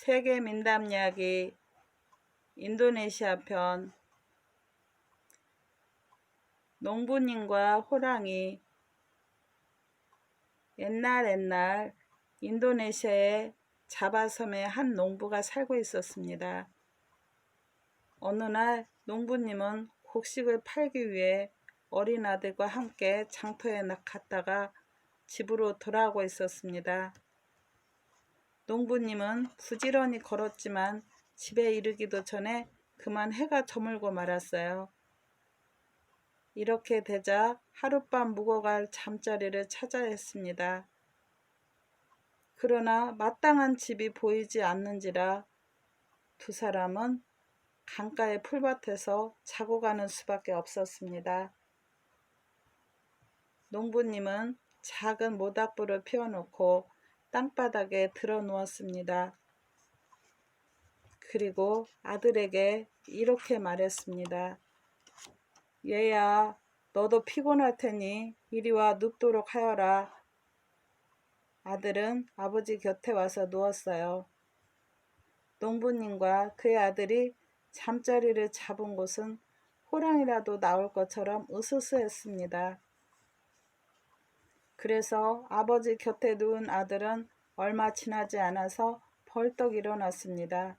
세계 민담 이야기 인도네시아 편. 농부님과 호랑이. 옛날 인도네시아의 자바섬에 한 농부가 살고 있었습니다. 어느 날 농부님은 곡식을 팔기 위해 어린 아들과 함께 장터에 갔다가 집으로 돌아오고 있었습니다. 농부님은 부지런히 걸었지만 집에 이르기도 전에 그만 해가 저물고 말았어요. 이렇게 되자 하룻밤 묵어갈 잠자리를 찾아야 했습니다. 그러나 마땅한 집이 보이지 않는지라 두 사람은 강가의 풀밭에서 자고 가는 수밖에 없었습니다. 농부님은 작은 모닥불을 피워놓고 땅바닥에 드러 누웠습니다. 그리고 아들에게 이렇게 말했습니다. 얘야, 너도 피곤할 테니 이리와 눕도록 하여라. 아들은 아버지 곁에 와서 누웠어요. 농부님과 그의 아들이 잠자리를 잡은 곳은 호랑이라도 나올 것처럼 으스스했습니다. 그래서 아버지 곁에 누운 아들은 얼마 지나지 않아서 벌떡 일어났습니다.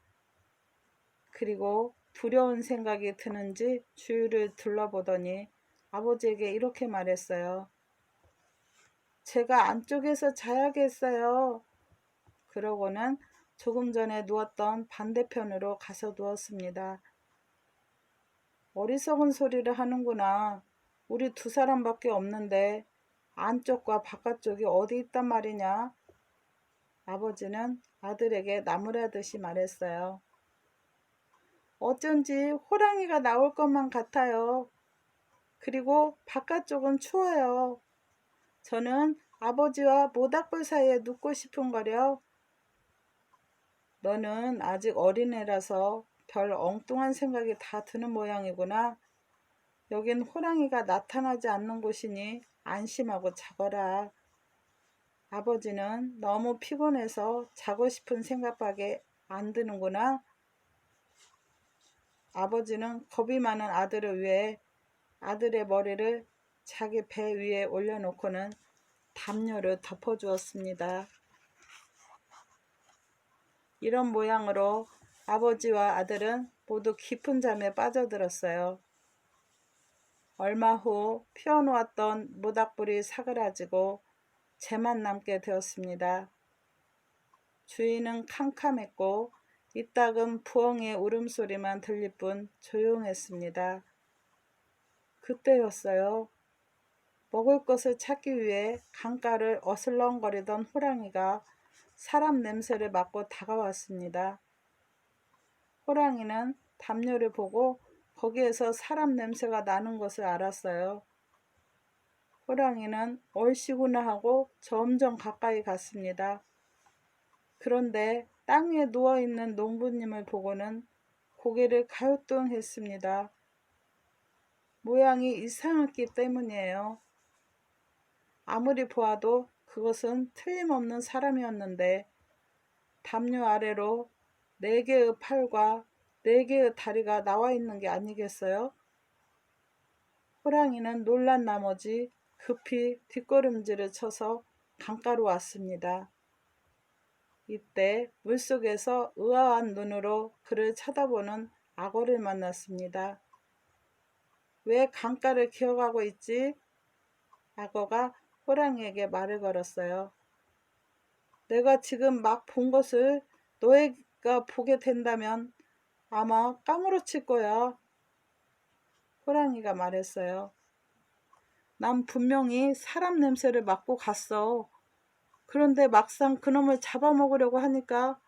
그리고 두려운 생각이 드는지 주위를 둘러보더니 아버지에게 이렇게 말했어요. 제가 안쪽에서 자야겠어요. 그러고는 조금 전에 누웠던 반대편으로 가서 누웠습니다. 어리석은 소리를 하는구나. 우리 두 사람밖에 없는데 안쪽과 바깥쪽이 어디 있단 말이냐? 아버지는 아들에게 나무라듯이 말했어요. 어쩐지 호랑이가 나올 것만 같아요. 그리고 바깥쪽은 추워요. 저는 아버지와 모닥불 사이에 눕고 싶은 거려. 너는 아직 어린애라서 별 엉뚱한 생각이 다 드는 모양이구나. 여긴 호랑이가 나타나지 않는 곳이니 안심하고 자거라. 아버지는 너무 피곤해서 자고 싶은 생각밖에 안 드는구나. 아버지는 겁이 많은 아들을 위해 아들의 머리를 자기 배 위에 올려놓고는 담요를 덮어주었습니다. 이런 모양으로 아버지와 아들은 모두 깊은 잠에 빠져들었어요. 얼마 후 피워놓았던 모닥불이 사그라지고 재만 남게 되었습니다. 주위는 캄캄했고 이따금 부엉이의 울음소리만 들릴 뿐 조용했습니다. 그때였어요. 먹을 것을 찾기 위해 강가를 어슬렁거리던 호랑이가 사람 냄새를 맡고 다가왔습니다. 호랑이는 담요를 보고 거기에서 사람 냄새가 나는 것을 알았어요. 호랑이는 얼씨구나 하고 점점 가까이 갔습니다. 그런데 땅 위에 누워있는 농부님을 보고는 고개를 가요뚱했습니다. 모양이 이상했기 때문이에요. 아무리 보아도 그것은 틀림없는 사람이었는데 담요 아래로 4개의 팔과 4개의 다리가 나와 있는 게 아니겠어요? 호랑이는 놀란 나머지 급히 뒷걸음질을 쳐서 강가로 왔습니다. 이때 물속에서 의아한 눈으로 그를 쳐다보는 악어를 만났습니다. 왜 강가를 기어가고 있지? 악어가 호랑이에게 말을 걸었어요. 내가 지금 막 본 것을 너희가 보게 된다면 아마 까무러칠 거야. 호랑이가 말했어요. 난 분명히 사람 냄새를 맡고 갔어. 그런데 막상 그놈을 잡아먹으려고 하니까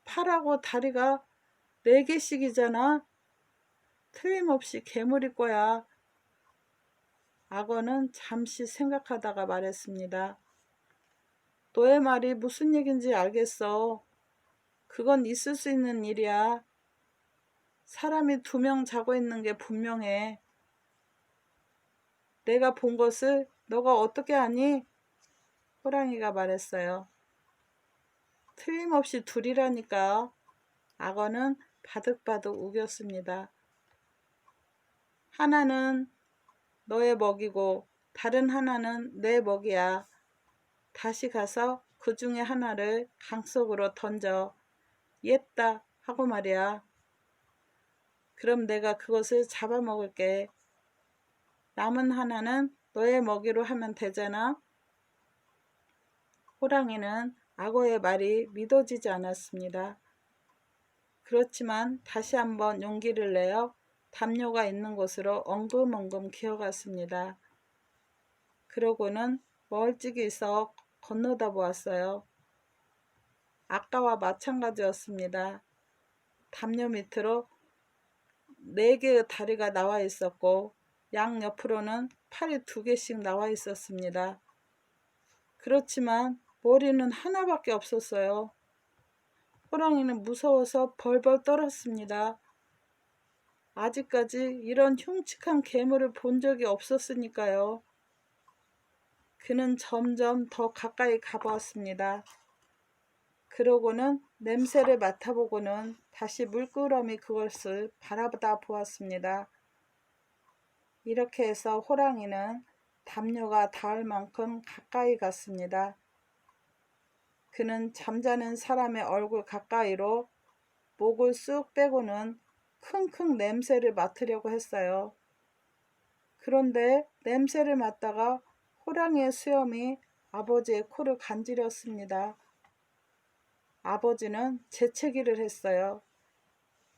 팔하고 다리가 4개씩이잖아. 틀림없이 괴물일 거야. 악어는 잠시 생각하다가 말했습니다. 너의 말이 무슨 얘긴지 알겠어. 그건 있을 수 있는 일이야. 사람이 2명 자고 있는 게 분명해. 내가 본 것을 너가 어떻게 아니? 호랑이가 말했어요. 틀림없이 둘이라니까. 악어는 바득바득 우겼습니다. 하나는 너의 먹이고 다른 하나는 내 먹이야. 다시 가서 그 중에 하나를 강속으로 던져. 옛다 하고 말이야. 그럼 내가 그것을 잡아먹을게. 남은 하나는 너의 먹이로 하면 되잖아. 호랑이는 악어의 말이 믿어지지 않았습니다. 그렇지만 다시 한번 용기를 내어 담요가 있는 곳으로 엉금엉금 기어갔습니다. 그러고는 멀찍이서 건너다 보았어요. 아까와 마찬가지였습니다. 담요 밑으로 4개의 다리가 나와 있었고 양옆으로는 팔이 2개씩 나와 있었습니다. 그렇지만 머리는 하나밖에 없었어요. 호랑이는 무서워서 벌벌 떨었습니다. 아직까지 이런 흉측한 괴물을 본 적이 없었으니까요. 그는 점점 더 가까이 가보았습니다. 그러고는 냄새를 맡아보고는 다시 물끄러미 그것을 바라보다 보았습니다. 이렇게 해서 호랑이는 담요가 닿을 만큼 가까이 갔습니다. 그는 잠자는 사람의 얼굴 가까이로 목을 쑥 빼고는 킁킁 냄새를 맡으려고 했어요. 그런데 냄새를 맡다가 호랑이의 수염이 아버지의 코를 간지렸습니다. 아버지는 재채기를 했어요.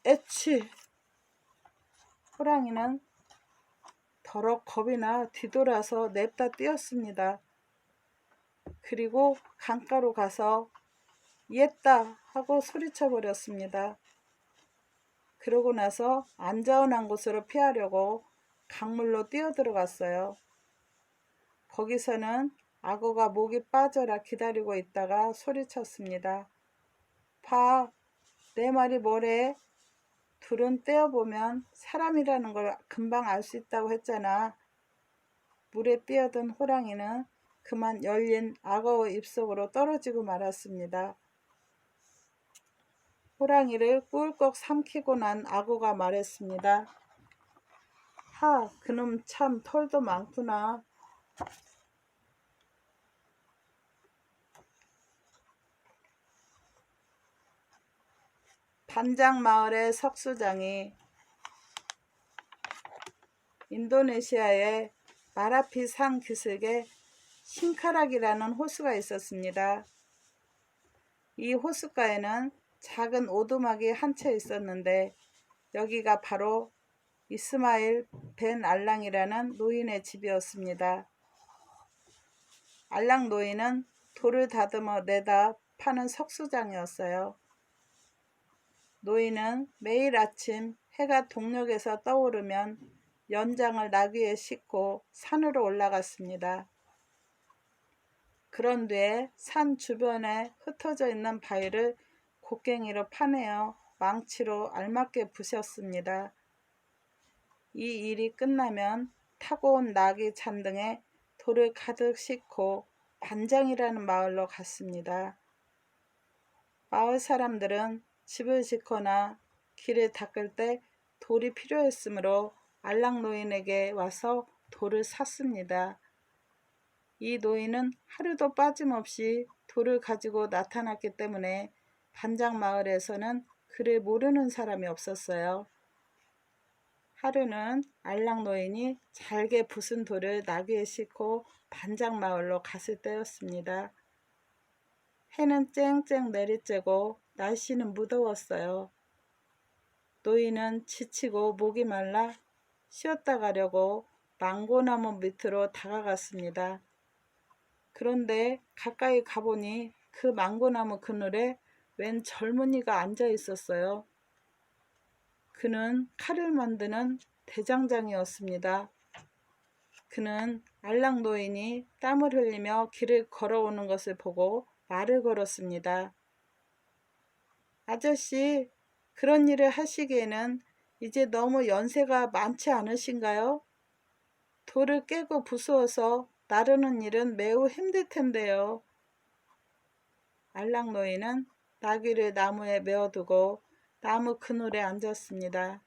에치! 호랑이는 더럭 겁이 나 뒤돌아서 냅다 뛰었습니다. 그리고 강가로 가서 옛다 하고 소리쳐 버렸습니다. 그러고 나서 안전한 곳으로 피하려고 강물로 뛰어들어갔어요. 거기서는 악어가 목이 빠져라 기다리고 있다가 소리쳤습니다. 봐, 내 말이 뭐래? 둘은 떼어보면 사람이라는 걸 금방 알 수 있다고 했잖아. 물에 뛰어든 호랑이는 그만 열린 악어의 입속으로 떨어지고 말았습니다. 호랑이를 꿀꺽 삼키고 난 악어가 말했습니다. 하, 그놈 참 털도 많구나. 반장 마을의 석수장이 인도네시아의 마라피 산 기슭에 신카락이라는 호수가 있었습니다. 이 호숫가에는 작은 오두막이 한 채 있었는데 여기가 바로 이스마일 벤 알랑이라는 노인의 집이었습니다. 알랑 노인은 돌을 다듬어 내다 파는 석수장이었어요. 노인은 매일 아침 해가 동력에서 떠오르면 연장을 나귀에 싣고 산으로 올라갔습니다. 그런 뒤에 산 주변에 흩어져 있는 바위를 곡괭이로 파내어 망치로 알맞게 부셨습니다. 이 일이 끝나면 타고 온 나귀 잔등에 돌을 가득 싣고 반장이라는 마을로 갔습니다. 마을 사람들은 집을 짓거나 길을 닦을 때 돌이 필요했으므로 알랑 노인에게 와서 돌을 샀습니다. 이 노인은 하루도 빠짐없이 돌을 가지고 나타났기 때문에 반장 마을에서는 그를 모르는 사람이 없었어요. 하루는 알랑 노인이 잘게 부순 돌을 나귀에 싣고 반장 마을로 갔을 때였습니다. 해는 쨍쨍 내리쬐고 날씨는 무더웠어요. 노인은 지치고 목이 말라 쉬었다 가려고 망고나무 밑으로 다가갔습니다. 그런데 가까이 가보니 그 망고나무 그늘에 웬 젊은이가 앉아 있었어요. 그는 칼을 만드는 대장장이었습니다. 그는 알랑 노인이 땀을 흘리며 길을 걸어오는 것을 보고 말을 걸었습니다. 아저씨, 그런 일을 하시기에는 이제 너무 연세가 많지 않으신가요? 돌을 깨고 부수어서 나르는 일은 매우 힘들 텐데요. 알랑 노인은 나귀를 나무에 메어두고 나무 그늘에 앉았습니다.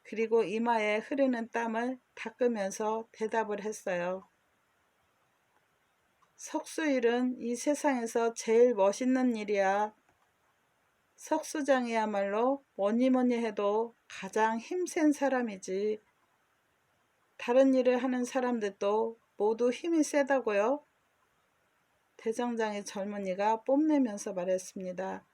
그리고 이마에 흐르는 땀을 닦으면서 대답을 했어요. 석수일은 이 세상에서 제일 멋있는 일이야. 석수장이야말로 뭐니 해도 가장 힘센 사람이지. 다른 일을 하는 사람들도 모두 힘이 세다고요? 대장장이 젊은이가 뽐내면서 말했습니다.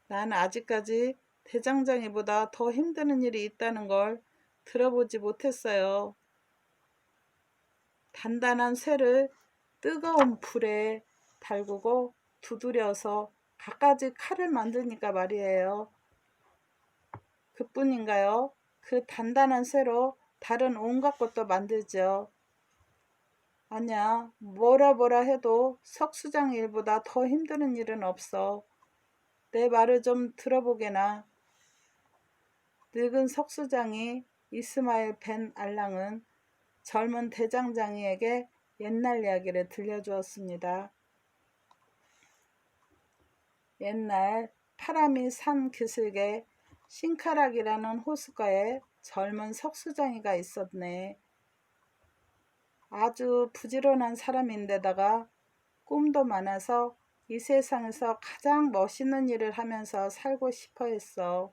난 아직까지 대장장이보다 더 힘드는 일이 있다는 걸 들어보지 못했어요. 단단한 쇠를 뜨거운 불에 달구고 두드려서 갖가지 칼을 만드니까 말이에요. 그뿐인가요? 그 단단한 쇠로 다른 온갖 것도 만들죠. 아니야, 뭐라 해도 석수장 일보다 더 힘든 일은 없어. 내 말을 좀 들어보게나. 늙은 석수장이 이스마일 벤 알랑은 젊은 대장장이에게 옛날 이야기를 들려주었습니다. 옛날 파라미 산 기슭에 신카락이라는 호숫가에 젊은 석수장이가 있었네. 아주 부지런한 사람인데다가 꿈도 많아서 이 세상에서 가장 멋있는 일을 하면서 살고 싶어 했어.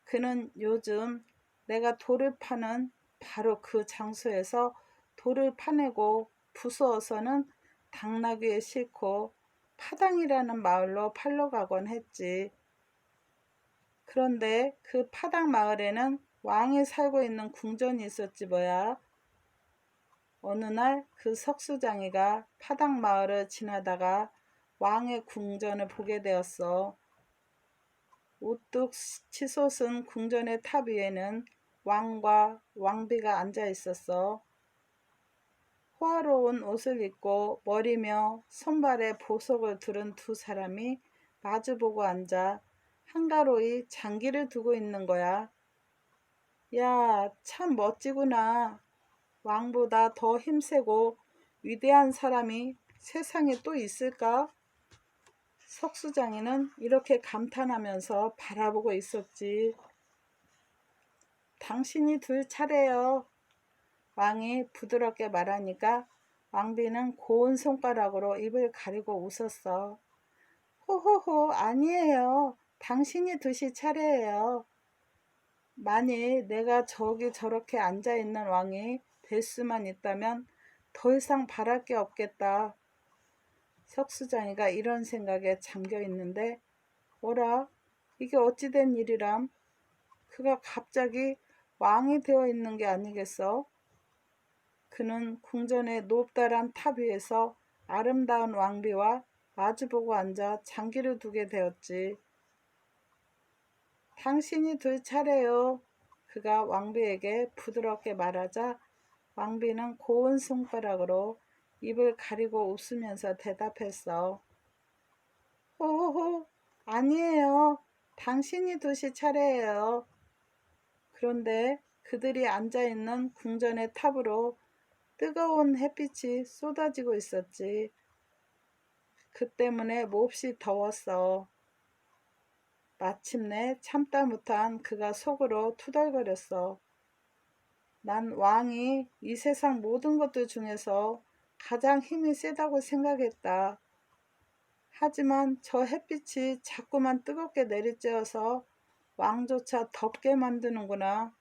그는 요즘 내가 돌을 파는 바로 그 장소에서 돌을 파내고 부수어서는 당나귀에 싣고 파당이라는 마을로 팔러 가곤 했지. 그런데 그 파당 마을에는 왕이 살고 있는 궁전이 있었지 뭐야. 어느 날 그 석수장이가 파당 마을을 지나다가 왕의 궁전을 보게 되었어. 우뚝 치솟은 궁전의 탑 위에는 왕과 왕비가 앉아 있었어. 호화로운 옷을 입고 머리며 손발에 보석을 두른 두 사람이 마주보고 앉아 한가로이 장기를 두고 있는 거야. 야, 참 멋지구나. 왕보다 더 힘세고 위대한 사람이 세상에 또 있을까? 석수장이는 이렇게 감탄하면서 바라보고 있었지. 당신이 둘 차례요. 왕이 부드럽게 말하니까 왕비는 고운 손가락으로 입을 가리고 웃었어. 호호호, 아니에요. 당신이 두실 차례예요. 만일 내가 저기 저렇게 앉아있는 왕이 될 수만 있다면 더 이상 바랄 게 없겠다. 석수장이가 이런 생각에 잠겨 있는데 뭐라? 이게 어찌된 일이람? 그가 갑자기 왕이 되어 있는 게 아니겠어? 그는 궁전의 높다란 탑 위에서 아름다운 왕비와 마주보고 앉아 장기를 두게 되었지. 당신이 둘 차례요. 그가 왕비에게 부드럽게 말하자 왕비는 고운 손가락으로 입을 가리고 웃으면서 대답했어. 호호호, 아니에요. 당신이 두실 차례예요. 그런데 그들이 앉아있는 궁전의 탑으로 뜨거운 햇빛이 쏟아지고 있었지. 그 때문에 몹시 더웠어. 마침내 참다 못한 그가 속으로 투덜거렸어. 난 왕이 이 세상 모든 것들 중에서 가장 힘이 세다고 생각했다. 하지만 저 햇빛이 자꾸만 뜨겁게 내리쬐어서 왕조차 덥게 만드는구나.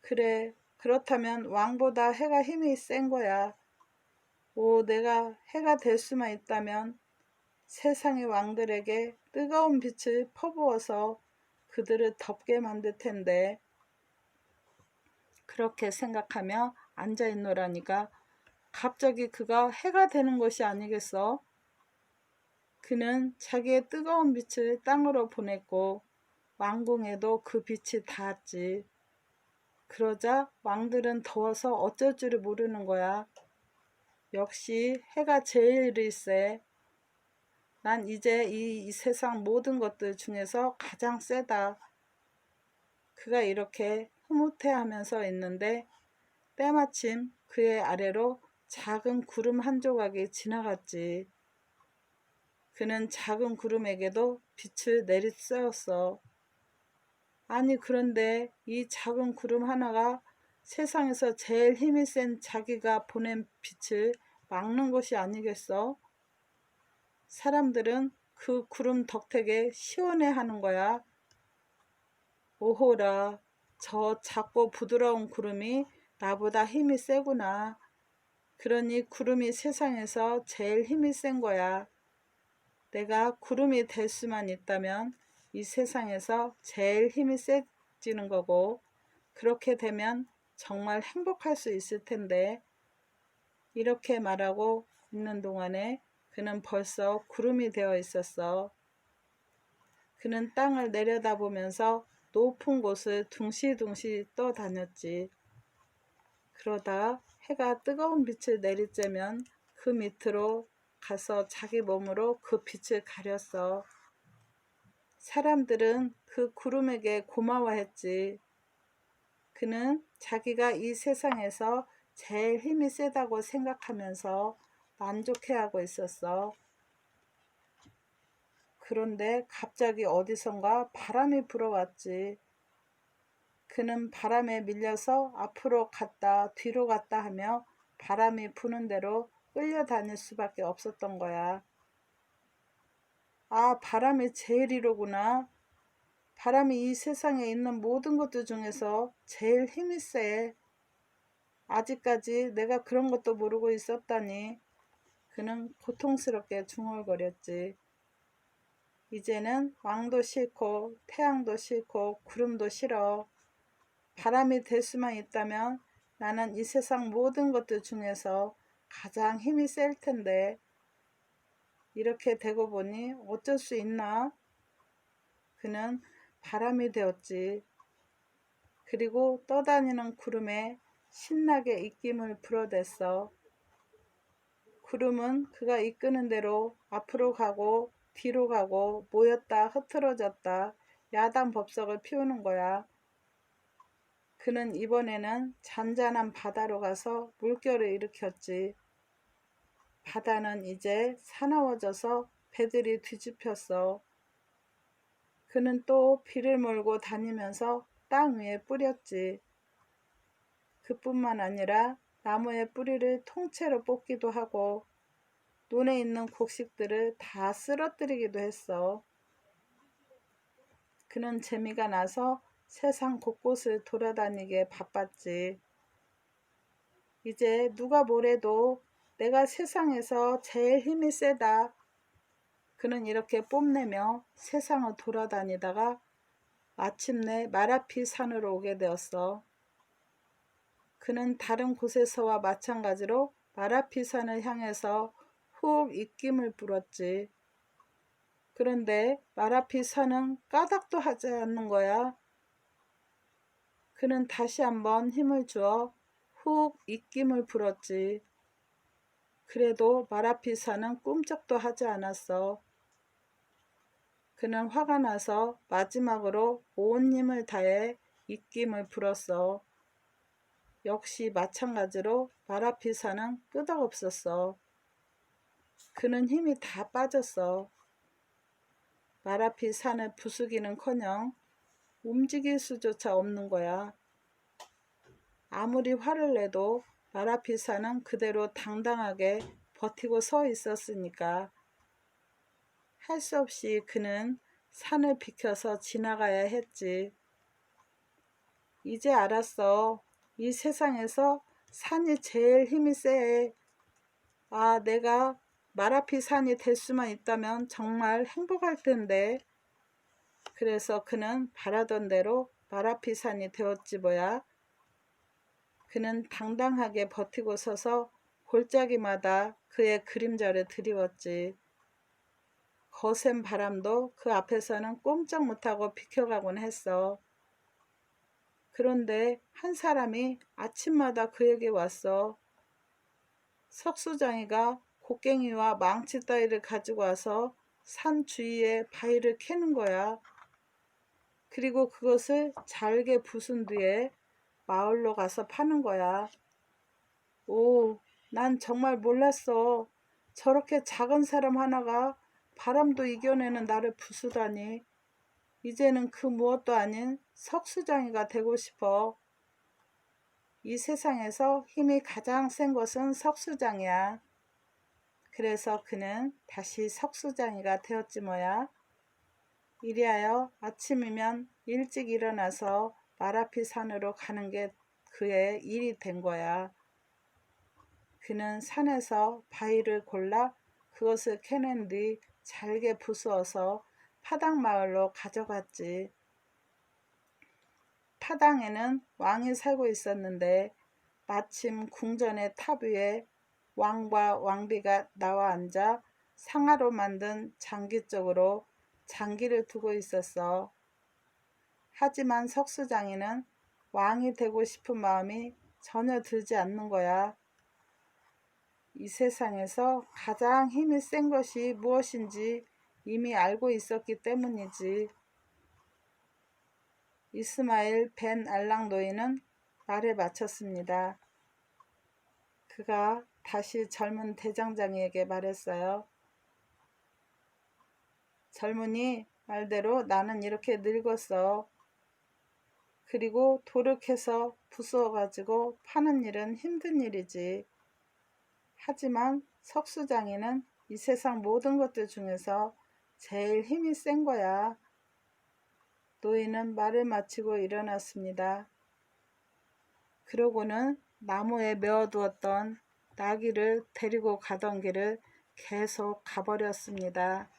그래, 그렇다면 왕보다 해가 힘이 센 거야. 오, 내가 해가 될 수만 있다면 세상의 왕들에게 뜨거운 빛을 퍼부어서 그들을 덥게 만들 텐데. 그렇게 생각하며 앉아있노라니까 갑자기 그가 해가 되는 것이 아니겠어? 그는 자기의 뜨거운 빛을 땅으로 보냈고 왕궁에도 그 빛이 닿았지. 그러자 왕들은 더워서 어쩔 줄을 모르는 거야. 역시 해가 제일일세. 난 이제 이 세상 모든 것들 중에서 가장 세다. 그가 이렇게 흐뭇해하면서 있는데 때마침 그의 아래로 작은 구름 한 조각이 지나갔지. 그는 작은 구름에게도 빛을 내리쬐었어. 아니 그런데 이 작은 구름 하나가 세상에서 제일 힘이 센 자기가 보낸 빛을 막는 것이 아니겠어? 사람들은 그 구름 덕택에 시원해하는 거야. 오호라, 저 작고 부드러운 구름이 나보다 힘이 세구나. 그러니 구름이 세상에서 제일 힘이 센 거야. 내가 구름이 될 수만 있다면 이 세상에서 제일 힘이 세지는 거고, 그렇게 되면 정말 행복할 수 있을 텐데. 이렇게 말하고 있는 동안에 그는 벌써 구름이 되어 있었어. 그는 땅을 내려다보면서 높은 곳을 둥시둥시 떠다녔지. 그러다 해가 뜨거운 빛을 내리쬐면 그 밑으로 가서 자기 몸으로 그 빛을 가렸어. 사람들은 그 구름에게 고마워했지. 그는 자기가 이 세상에서 제일 힘이 세다고 생각하면서 만족해하고 있었어. 그런데 갑자기 어디선가 바람이 불어왔지. 그는 바람에 밀려서 앞으로 갔다 뒤로 갔다 하며 바람이 부는 대로 끌려다닐 수밖에 없었던 거야. 아, 바람이 제일이로구나. 바람이 이 세상에 있는 모든 것들 중에서 제일 힘이 세. 아직까지 내가 그런 것도 모르고 있었다니. 그는 고통스럽게 중얼거렸지. 이제는 왕도 싫고 태양도 싫고 구름도 싫어. 바람이 될 수만 있다면 나는 이 세상 모든 것들 중에서 가장 힘이 셀 텐데. 이렇게 되고 보니 어쩔 수 있나? 그는 바람이 되었지. 그리고 떠다니는 구름에 신나게 입김을 불어댔어. 구름은 그가 이끄는 대로 앞으로 가고 뒤로 가고 모였다 흐트러졌다 야단법석을 피우는 거야. 그는 이번에는 잔잔한 바다로 가서 물결을 일으켰지. 바다는 이제 사나워져서 배들이 뒤집혔어. 그는 또 비를 몰고 다니면서 땅 위에 뿌렸지. 그뿐만 아니라 나무의 뿌리를 통째로 뽑기도 하고 논에 있는 곡식들을 다 쓰러뜨리기도 했어. 그는 재미가 나서 세상 곳곳을 돌아다니게 바빴지. 이제 누가 뭐래도 내가 세상에서 제일 힘이 세다. 그는 이렇게 뽐내며 세상을 돌아다니다가 마침내 마라피 산으로 오게 되었어. 그는 다른 곳에서와 마찬가지로 마라피 산을 향해서 훅 입김을 불었지. 그런데 마라피 산은 까닭도 하지 않는 거야. 그는 다시 한번 힘을 주어 훅 입김을 불었지. 그래도 마라피 산은 꿈쩍도 하지 않았어. 그는 화가 나서 마지막으로 온 힘을 다해 입김을 불었어. 역시 마찬가지로 마라피 산은 끄덕없었어. 그는 힘이 다 빠졌어. 마라피 산을 부수기는커녕 움직일 수조차 없는 거야. 아무리 화를 내도 마라피 산은 그대로 당당하게 버티고 서 있었으니까. 할 수 없이 그는 산을 비켜서 지나가야 했지. 이제 알았어. 이 세상에서 산이 제일 힘이 세. 아, 내가 마라피 산이 될 수만 있다면 정말 행복할 텐데. 그래서 그는 바라던 대로 마라피 산이 되었지 뭐야. 그는 당당하게 버티고 서서 골짜기마다 그의 그림자를 드리웠지. 거센 바람도 그 앞에서는 꼼짝 못하고 비켜가곤 했어. 그런데 한 사람이 아침마다 그에게 왔어. 석수장이가 곡괭이와 망치 따위를 가지고 와서 산 주위에 바위를 캐는 거야. 그리고 그것을 잘게 부순 뒤에 마을로 가서 파는 거야. 오, 난 정말 몰랐어. 저렇게 작은 사람 하나가 바람도 이겨내는 나를 부수다니. 이제는 그 무엇도 아닌 석수장이가 되고 싶어. 이 세상에서 힘이 가장 센 것은 석수장이야. 그래서 그는 다시 석수장이가 되었지 뭐야. 이리하여 아침이면 일찍 일어나서 마라피 산으로 가는 게 그의 일이 된 거야. 그는 산에서 바위를 골라 그것을 캐낸 뒤 잘게 부수어서 파당마을로 가져갔지. 파당에는 왕이 살고 있었는데 마침 궁전의 탑 위에 왕과 왕비가 나와 앉아 상아로 만든 장기 쪽으로 장기를 두고 있었어. 하지만 석수장이는 왕이 되고 싶은 마음이 전혀 들지 않는 거야. 이 세상에서 가장 힘이 센 것이 무엇인지 이미 알고 있었기 때문이지. 이스마일 벤 알랑 노이는 말을 마쳤습니다. 그가 다시 젊은 대장장이에게 말했어요. 젊은이, 말대로 나는 이렇게 늙었어. 그리고 돌을 캐서 부수어가지고 파는 일은 힘든 일이지. 하지만 석수장이는 이 세상 모든 것들 중에서 제일 힘이 센 거야. 노인은 말을 마치고 일어났습니다. 그러고는 나무에 메어두었던 나귀를 데리고 가던 길을 계속 가버렸습니다.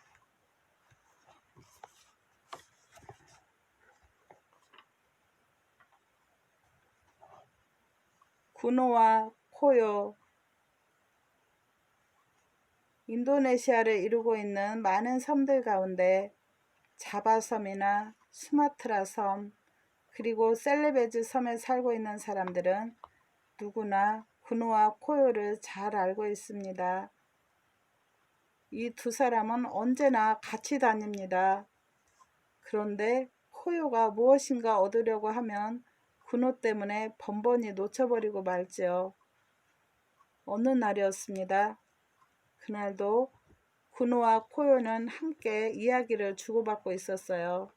구노와 코요. 인도네시아를 이루고 있는 많은 섬들 가운데 자바섬이나 수마트라 섬, 그리고 셀레베즈 섬에 살고 있는 사람들은 누구나 구노와 코요를 잘 알고 있습니다. 이 두 사람은 언제나 같이 다닙니다. 그런데 코요가 무엇인가 얻으려고 하면 구노 때문에 번번이 놓쳐버리고 말지요. 어느 날이었습니다. 그날도 구노와 코요는 함께 이야기를 주고받고 있었어요.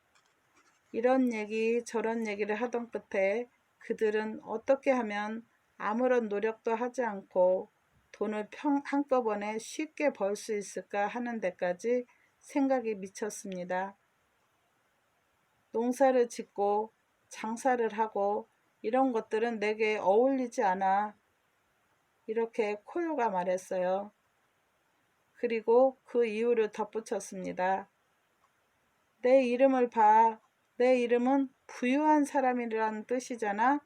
이런 얘기 저런 얘기를 하던 끝에 그들은 어떻게 하면 아무런 노력도 하지 않고 돈을 한꺼번에 쉽게 벌 수 있을까 하는 데까지 생각이 미쳤습니다. 농사를 짓고 장사를 하고 이런 것들은 내게 어울리지 않아. 이렇게 코요가 말했어요. 그리고 그 이유를 덧붙였습니다. 내 이름을 봐. 내 이름은 부유한 사람이라는 뜻이잖아.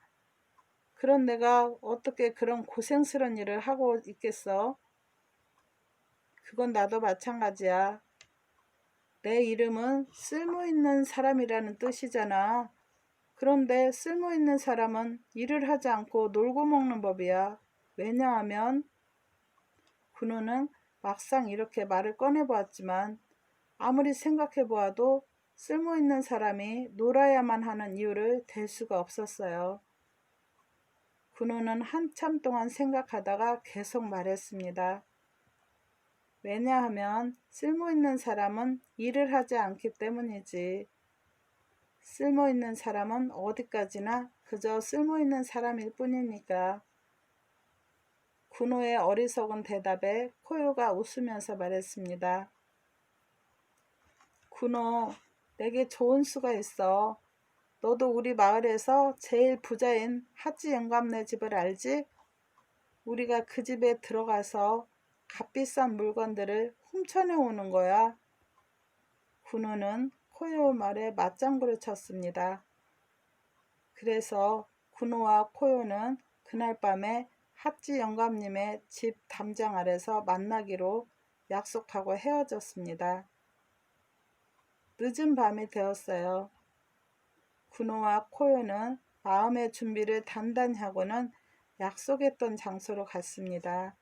그런 내가 어떻게 그런 고생스러운 일을 하고 있겠어? 그건 나도 마찬가지야. 내 이름은 쓸모있는 사람이라는 뜻이잖아. 그런데 쓸모있는 사람은 일을 하지 않고 놀고 먹는 법이야. 왜냐하면 군우는 막상 이렇게 말을 꺼내보았지만 아무리 생각해보아도 쓸모있는 사람이 놀아야만 하는 이유를 댈 수가 없었어요. 군우는 한참 동안 생각하다가 계속 말했습니다. 왜냐하면 쓸모있는 사람은 일을 하지 않기 때문이지. 쓸모있는 사람은 어디까지나 그저 쓸모있는 사람일 뿐이니까. 군우의 어리석은 대답에 코요가 웃으면서 말했습니다. 군우, 내게 좋은 수가 있어. 너도 우리 마을에서 제일 부자인 하찌 영감네 집을 알지? 우리가 그 집에 들어가서 값비싼 물건들을 훔쳐내 오는 거야. 군우는 코요 말에 맞장구를 쳤습니다. 그래서 군우와 코요는 그날 밤에 하찌 영감님의 집 담장 아래서 만나기로 약속하고 헤어졌습니다. 늦은 밤이 되었어요. 군우와 코요는 마음의 준비를 단단히 하고는 약속했던 장소로 갔습니다.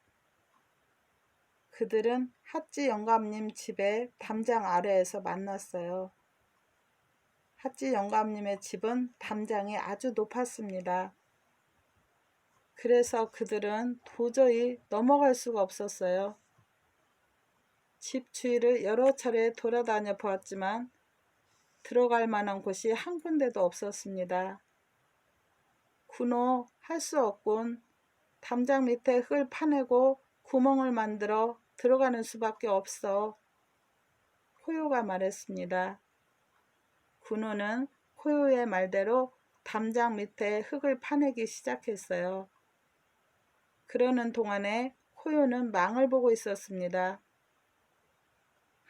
그들은 하찌 영감님 집의 담장 아래에서 만났어요. 하찌 영감님의 집은 담장이 아주 높았습니다. 그래서 그들은 도저히 넘어갈 수가 없었어요. 집 주위를 여러 차례 돌아다녀 보았지만 들어갈 만한 곳이 한 군데도 없었습니다. 군호 할 수 없군. 담장 밑에 흙을 파내고 구멍을 만들어 들어가는 수밖에 없어. 코요가 말했습니다. 군호는 코요의 말대로 담장 밑에 흙을 파내기 시작했어요. 그러는 동안에 코요는 망을 보고 있었습니다.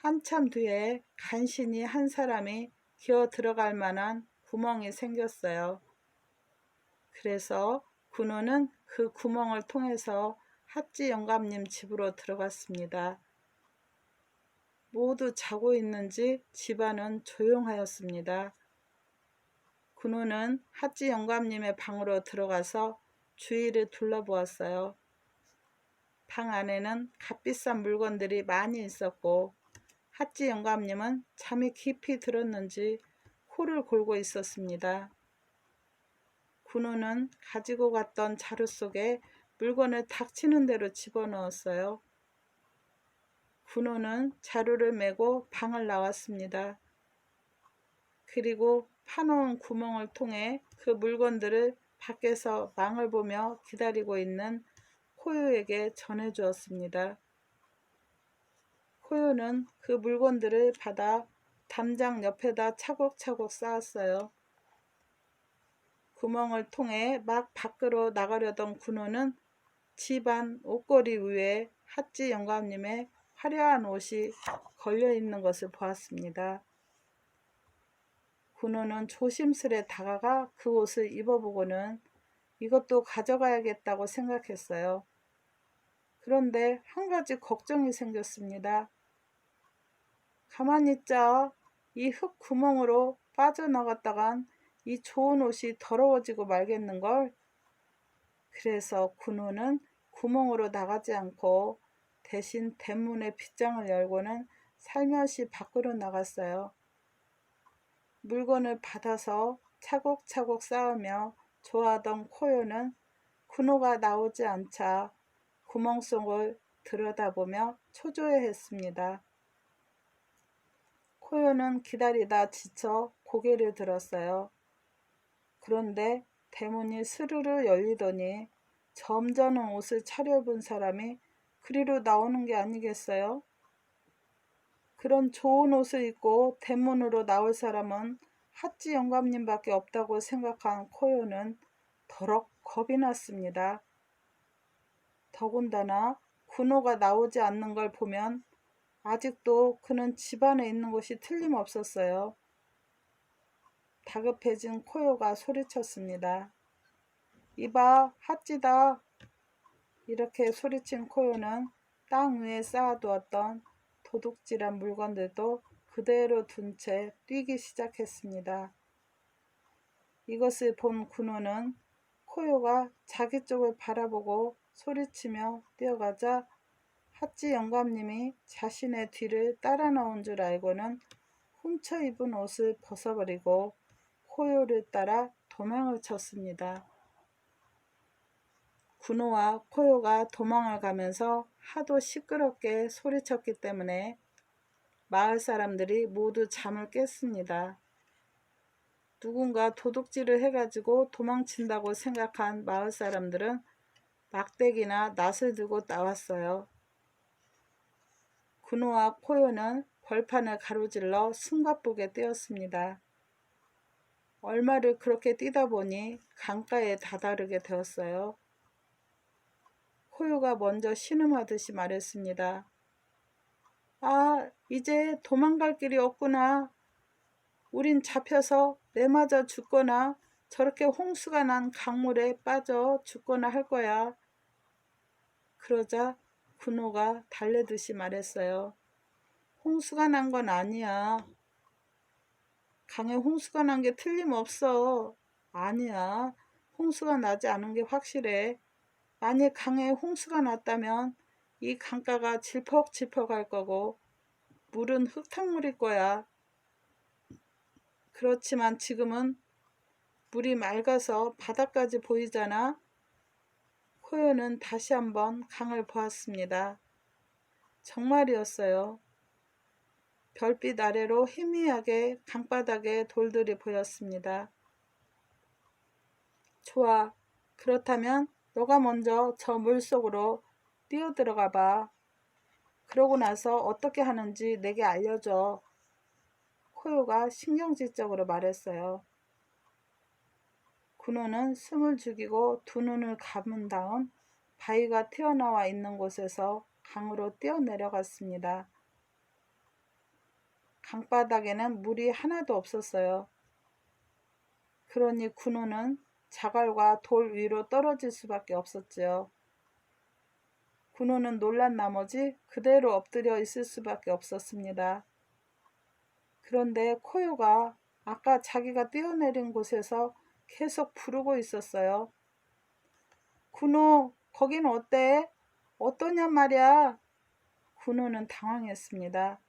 한참 뒤에 간신히 한 사람이 기어 들어갈 만한 구멍이 생겼어요. 그래서 군호는 그 구멍을 통해서 핫지 영감님 집으로 들어갔습니다. 모두 자고 있는지 집안은 조용하였습니다. 군호는 핫지 영감님의 방으로 들어가서 주위를 둘러보았어요. 방 안에는 값비싼 물건들이 많이 있었고 핫지 영감님은 잠이 깊이 들었는지 코를 골고 있었습니다. 군호는 가지고 갔던 자루 속에 물건을 닥치는 대로 집어넣었어요. 군호는 자루를 메고 방을 나왔습니다. 그리고 파놓은 구멍을 통해 그 물건들을 밖에서 망을 보며 기다리고 있는 코요에게 전해주었습니다. 코요는 그 물건들을 받아 담장 옆에다 차곡차곡 쌓았어요. 구멍을 통해 막 밖으로 나가려던 군호는 집안 옷걸이 위에 핫지 영감님의 화려한 옷이 걸려있는 것을 보았습니다. 군호는 조심스레 다가가 그 옷을 입어보고는 이것도 가져가야겠다고 생각했어요. 그런데 한 가지 걱정이 생겼습니다. 가만히 있자. 이 흙 구멍으로 빠져나갔다간 이 좋은 옷이 더러워지고 말겠는걸. 그래서 군호는 구멍으로 나가지 않고 대신 대문의 빗장을 열고는 살며시 밖으로 나갔어요. 물건을 받아서 차곡차곡 쌓으며 좋아하던 코요는 군호가 나오지 않자 구멍 속을 들여다보며 초조해했습니다. 코요는 기다리다 지쳐 고개를 들었어요. 그런데 대문이 스르르 열리더니 점잖은 옷을 차려입은 사람이 그리로 나오는 게 아니겠어요? 그런 좋은 옷을 입고 대문으로 나올 사람은 핫지 영감님밖에 없다고 생각한 코요는 더럭 겁이 났습니다. 더군다나 군호가 나오지 않는 걸 보면 아직도 그는 집안에 있는 것이 틀림없었어요. 다급해진 코요가 소리쳤습니다. 이봐, 핫지다. 이렇게 소리친 코요는 땅 위에 쌓아두었던 도둑질한 물건들도 그대로 둔 채 뛰기 시작했습니다. 이것을 본 군호는 코요가 자기 쪽을 바라보고 소리치며 뛰어가자 핫지 영감님이 자신의 뒤를 따라 나온 줄 알고는 훔쳐 입은 옷을 벗어버리고 코요를 따라 도망을 쳤습니다. 군호와 코요가 도망을 가면서 하도 시끄럽게 소리쳤기 때문에 마을 사람들이 모두 잠을 깼습니다. 누군가 도둑질을 해가지고 도망친다고 생각한 마을 사람들은 막대기나 낫을 들고 나왔어요. 군호와 코요는 벌판을 가로질러 숨가쁘게 뛰었습니다. 얼마를 그렇게 뛰다 보니 강가에 다다르게 되었어요. 코요가 먼저 신음하듯이 말했습니다. 아, 이제 도망갈 길이 없구나. 우린 잡혀서 내맞아 죽거나 저렇게 홍수가 난 강물에 빠져 죽거나 할 거야. 그러자 군호가 달래듯이 말했어요. 홍수가 난 건 아니야. 강에 홍수가 난 게 틀림없어. 아니야. 홍수가 나지 않은 게 확실해. 만약 강에 홍수가 났다면 이 강가가 질퍽질퍽 할 거고 물은 흙탕물일 거야. 그렇지만 지금은 물이 맑아서 바다까지 보이잖아. 코요는 다시 한번 강을 보았습니다. 정말이었어요. 별빛 아래로 희미하게 강바닥에 돌들이 보였습니다. 좋아. 그렇다면 너가 먼저 저 물속으로 뛰어들어가 봐. 그러고 나서 어떻게 하는지 내게 알려줘. 코요가 신경질적으로 말했어요. 군호는 숨을 죽이고 두 눈을 감은 다음 바위가 튀어나와 있는 곳에서 강으로 뛰어내려갔습니다. 강바닥에는 물이 하나도 없었어요. 그러니 군호는 자갈과 돌 위로 떨어질 수밖에 없었지요. 군호는 놀란 나머지 그대로 엎드려 있을 수밖에 없었습니다. 그런데 코요가 아까 자기가 뛰어내린 곳에서 계속 부르고 있었어요. 군호, 거긴 어때? 어떠냔 말이야? 군호는 당황했습니다.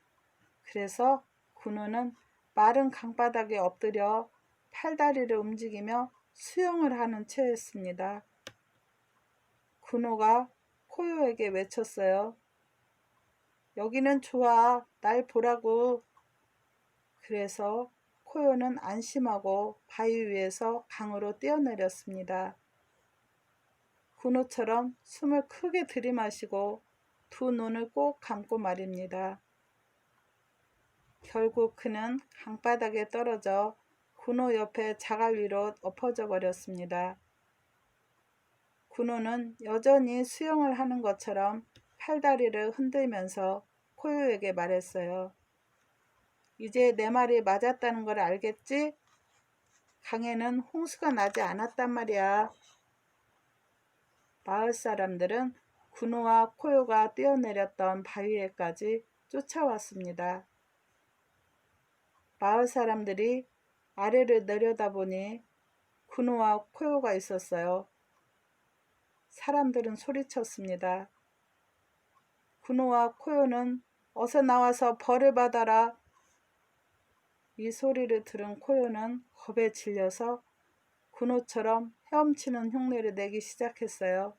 그래서 군호는 마른 강바닥에 엎드려 팔다리를 움직이며 수영을 하는 체였습니다. 군호가 코요에게 외쳤어요. 여기는 좋아. 날 보라고. 그래서 코요는 안심하고 바위 위에서 강으로 뛰어내렸습니다. 군호처럼 숨을 크게 들이마시고 두 눈을 꼭 감고 말입니다. 결국 그는 강바닥에 떨어져 군호 옆에 자갈 위로 엎어져 버렸습니다. 군호는 여전히 수영을 하는 것처럼 팔다리를 흔들면서 코요에게 말했어요. 이제 내 말이 맞았다는 걸 알겠지? 강에는 홍수가 나지 않았단 말이야. 마을 사람들은 군호와 코요가 뛰어내렸던 바위에까지 쫓아왔습니다. 마을 사람들이 아래를 내려다보니 군호와 코요가 있었어요. 사람들은 소리쳤습니다. 군호와 코요는 어서 나와서 벌을 받아라. 이 소리를 들은 코요는 겁에 질려서 군호처럼 헤엄치는 흉내를 내기 시작했어요.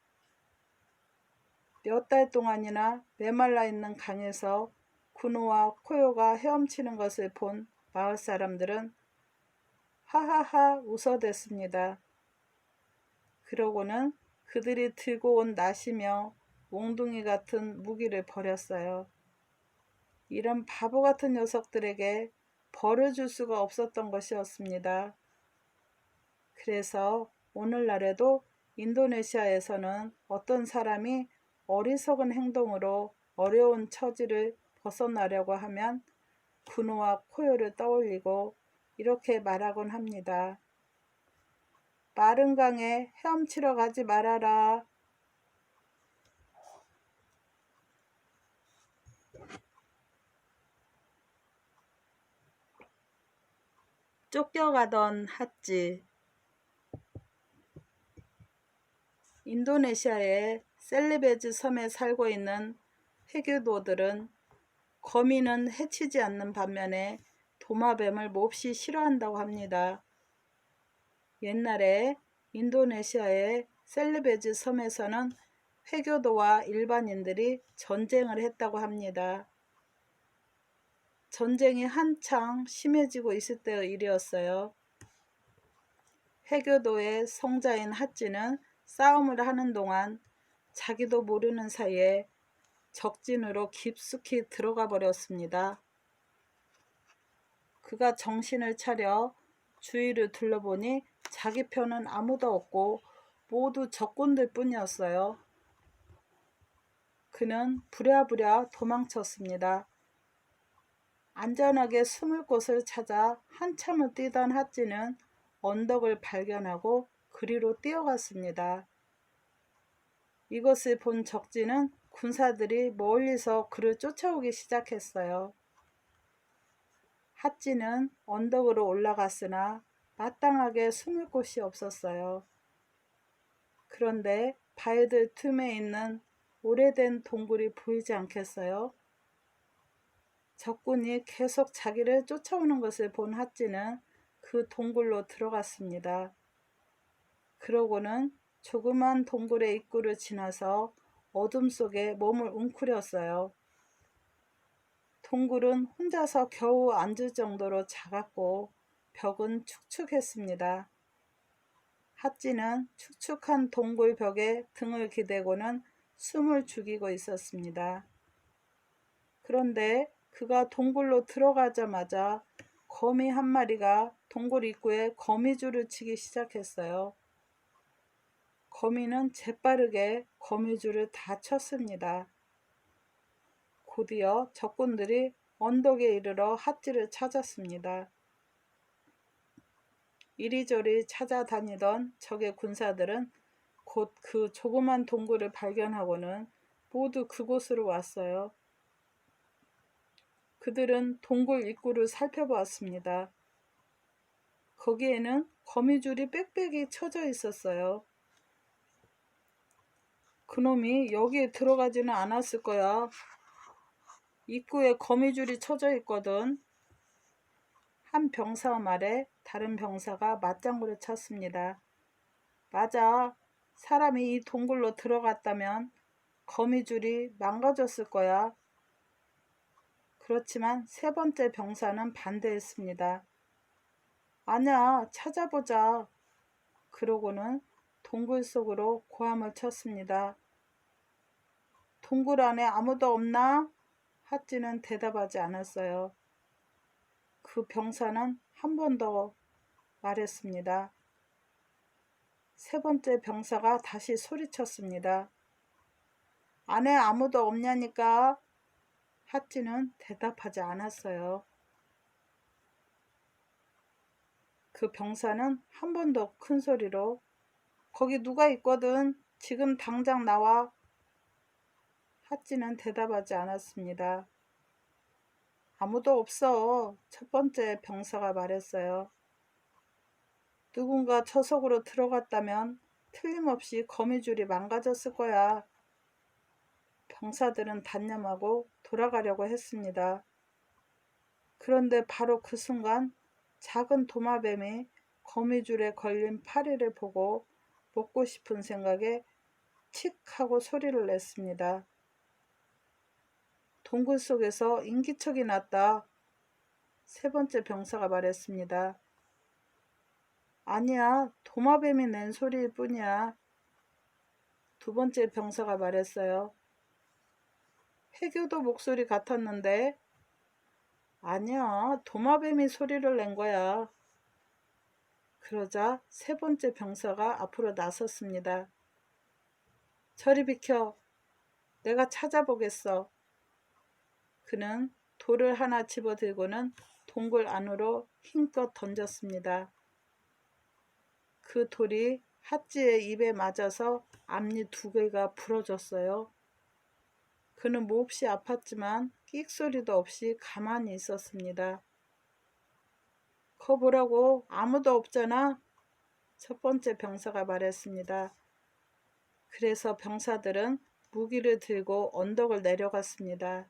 몇 달 동안이나 메말라 있는 강에서 군호와 코요가 헤엄치는 것을 본 마을 사람들은 하하하 웃어댔습니다. 그러고는 그들이 들고 온 낫이며 몽둥이 같은 무기를 버렸어요. 이런 바보 같은 녀석들에게 벌을 줄 수가 없었던 것이었습니다. 그래서 오늘날에도 인도네시아에서는 어떤 사람이 어리석은 행동으로 어려운 처지를 벗어나려고 하면 군호와 코요를 떠올리고 이렇게 말하곤 합니다. 마른 강에 헤엄치러 가지 말아라. 쫓겨가던 핫지. 인도네시아의 셀리베즈 섬에 살고 있는 회교도들은 거미는 해치지 않는 반면에 도마뱀을 몹시 싫어한다고 합니다. 옛날에 인도네시아의 셀리베즈 섬에서는 회교도와 일반인들이 전쟁을 했다고 합니다. 전쟁이 한창 심해지고 있을 때의 일이었어요. 회교도의 성자인 핫지는 싸움을 하는 동안 자기도 모르는 사이에 적진으로 깊숙이 들어가 버렸습니다. 그가 정신을 차려 주위를 둘러보니 자기 편은 아무도 없고 모두 적군들 뿐이었어요. 그는 부랴부랴 도망쳤습니다. 안전하게 숨을 곳을 찾아 한참을 뛰던 핫지는 언덕을 발견하고 그리로 뛰어갔습니다. 이것을 본 적진은 군사들이 멀리서 그를 쫓아오기 시작했어요. 핫지는 언덕으로 올라갔으나 마땅하게 숨을 곳이 없었어요. 그런데 바위들 틈에 있는 오래된 동굴이 보이지 않겠어요? 적군이 계속 자기를 쫓아오는 것을 본 핫지는 그 동굴로 들어갔습니다. 그러고는 조그만 동굴의 입구를 지나서 어둠 속에 몸을 웅크렸어요. 동굴은 혼자서 겨우 앉을 정도로 작았고 벽은 축축했습니다. 핫지는 축축한 동굴 벽에 등을 기대고는 숨을 죽이고 있었습니다. 그런데 그가 동굴로 들어가자마자 거미 한 마리가 동굴 입구에 거미줄을 치기 시작했어요. 거미는 재빠르게 거미줄을 다 쳤습니다. 곧이어 적군들이 언덕에 이르러 핫지를 찾았습니다. 이리저리 찾아다니던 적의 군사들은 곧 그 조그만 동굴을 발견하고는 모두 그곳으로 왔어요. 그들은 동굴 입구를 살펴보았습니다. 거기에는 거미줄이 빽빽이 쳐져 있었어요. 그놈이 여기에 들어가지는 않았을 거야. 입구에 거미줄이 쳐져 있거든. 한 병사 말에 다른 병사가 맞장구를 쳤습니다. 맞아. 사람이 이 동굴로 들어갔다면 거미줄이 망가졌을 거야. 그렇지만 세 번째 병사는 반대했습니다. 아니야, 찾아보자. 그러고는 동굴 속으로 고함을 쳤습니다. 동굴 안에 아무도 없나? 핫지는 대답하지 않았어요. 그 병사는 한 번 더 말했습니다. 세 번째 병사가 다시 소리쳤습니다. 안에 아무도 없냐니까? 핫지는 대답하지 않았어요. 그 병사는 한 번 더 큰 소리로 거기 누가 있거든. 지금 당장 나와. 핫지는 대답하지 않았습니다. 아무도 없어. 첫 번째 병사가 말했어요. 누군가 저 속으로 들어갔다면 틀림없이 거미줄이 망가졌을 거야. 병사들은 단념하고 돌아가려고 했습니다. 그런데 바로 그 순간 작은 도마뱀이 거미줄에 걸린 파리를 보고 먹고 싶은 생각에 칙 하고 소리를 냈습니다. 동굴 속에서 인기척이 났다. 세 번째 병사가 말했습니다. 아니야, 도마뱀이 낸 소리일 뿐이야. 두 번째 병사가 말했어요. 해교도 목소리 같았는데. 아니야, 도마뱀이 소리를 낸 거야. 그러자 세 번째 병사가 앞으로 나섰습니다. 저리 비켜. 내가 찾아보겠어. 그는 돌을 하나 집어들고는 동굴 안으로 힘껏 던졌습니다. 그 돌이 핫지의 입에 맞아서 앞니 두 개가 부러졌어요. 그는 몹시 아팠지만 끽소리도 없이 가만히 있었습니다. 거 보라고 아무도 없잖아. 첫 번째 병사가 말했습니다. 그래서 병사들은 무기를 들고 언덕을 내려갔습니다.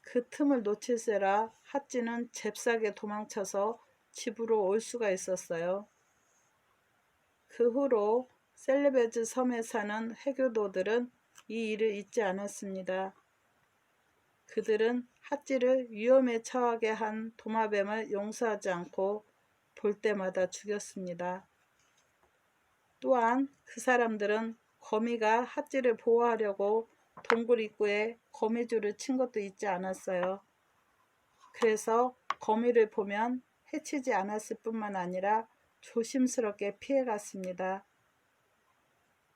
그 틈을 놓칠세라 핫지는 잽싸게 도망쳐서 집으로 올 수가 있었어요. 그 후로 셀레베즈 섬에 사는 해교도들은 이 일을 잊지 않았습니다. 그들은 핫지를 위험에 처하게 한 도마뱀을 용서하지 않고 볼 때마다 죽였습니다. 또한 그 사람들은 거미가 핫지를 보호하려고 동굴 입구에 거미줄을 친 것도 잊지 않았어요. 그래서 거미를 보면 해치지 않았을 뿐만 아니라 조심스럽게 피해갔습니다.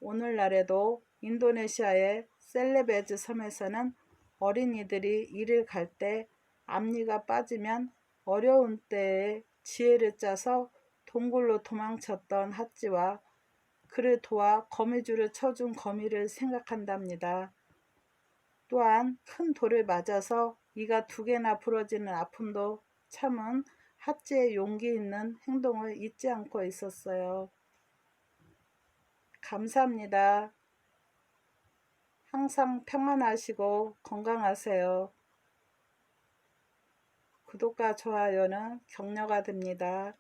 오늘날에도 인도네시아의 셀레베즈 섬에서는 어린이들이 일을 갈 때 앞니가 빠지면 어려운 때에 지혜를 짜서 동굴로 도망쳤던 핫지와 그를 도와 거미줄을 쳐준 거미를 생각한답니다. 또한 큰 돌을 맞아서 이가 두 개나 부러지는 아픔도 참은 핫지의 용기 있는 행동을 잊지 않고 있었어요. 감사합니다. 항상 평안하시고 건강하세요. 구독과 좋아요는 격려가 됩니다.